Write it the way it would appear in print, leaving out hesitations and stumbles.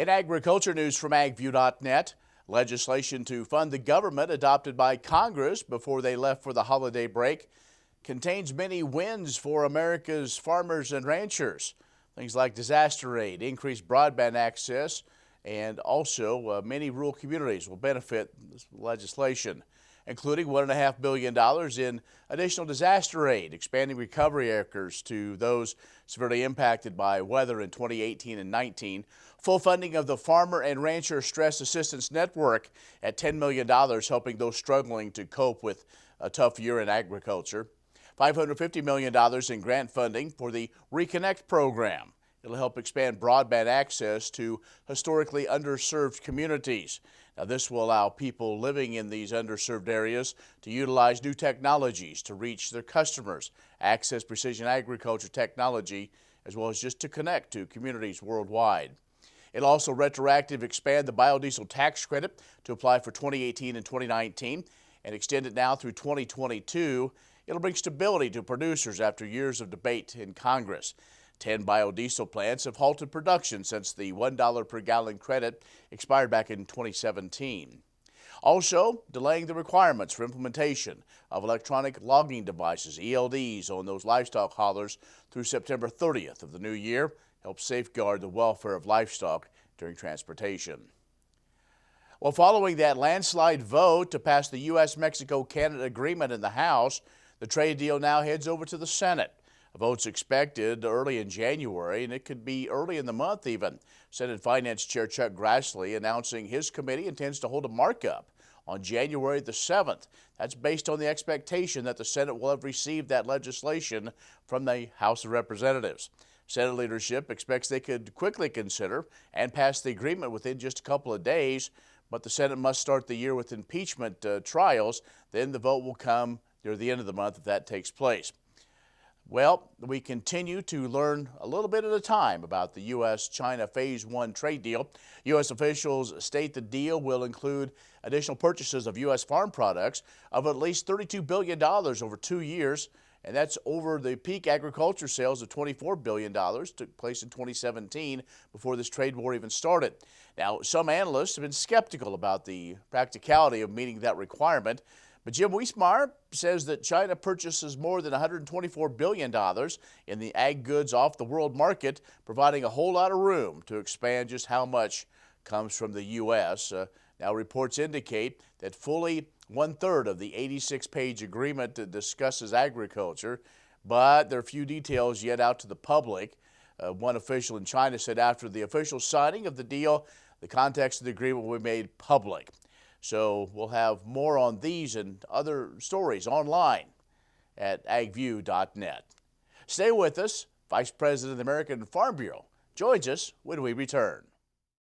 In agriculture news from agview.net, legislation to fund the government adopted by Congress before they left for the holiday break contains many wins for America's farmers and ranchers. Things like disaster aid, increased broadband access, and also many rural communities will benefit this legislation, including $1.5 billion in additional disaster aid, expanding recovery acres to those severely impacted by weather in 2018 and 19, full funding of the Farmer and Rancher Stress Assistance Network at $10 million, helping those struggling to cope with a tough year in agriculture, $550 million in grant funding for the Reconnect program. It'll help expand broadband access to historically underserved communities. Now, this will allow people living in these underserved areas to utilize new technologies to reach their customers, access precision agriculture technology, as well as just to connect to communities worldwide. It'll also retroactive expand the biodiesel tax credit to apply for 2018 and 2019 and extend it now through 2022. It'll bring stability to producers after years of debate in Congress. 10 biodiesel plants have halted production since the $1 per gallon credit expired back in 2017. Also, delaying the requirements for implementation of electronic logging devices, ELDs, on those livestock haulers through September 30th of the new year helps safeguard the welfare of livestock during transportation. Well, following that landslide vote to pass the U.S.-Mexico-Canada agreement in the House, the trade deal now heads over to the Senate. A vote's expected early in January, and it could be early in the month even. Senate Finance Chair Chuck Grassley announcing his committee intends to hold a markup on January the 7th. That's based on the expectation that the Senate will have received that legislation from the House of Representatives. Senate leadership expects they could quickly consider and pass the agreement within just a couple of days, but the Senate must start the year with impeachment trials. Then the vote will come near the end of the month if that takes place. Well, we continue to learn a little bit at a time about the U.S.-China Phase 1 trade deal. U.S. officials state the deal will include additional purchases of U.S. farm products of at least $32 billion over 2 years, and that's over the peak agriculture sales of $24 billion took place in 2017 before this trade war even started. Now, some analysts have been skeptical about the practicality of meeting that requirement, but Jim Wiesmeyer says that China purchases more than $124 billion in the ag goods off the world market, providing a whole lot of room to expand just how much comes from the U.S. Now, reports indicate that fully 1/3 of the 86-page agreement that discusses agriculture, but there are few details yet out to the public. One official in China said after the official signing of the deal, the context of the agreement will be made public. So we'll have more on these and other stories online at agview.net. Stay with us. Vice President of the American Farm Bureau joins us when we return.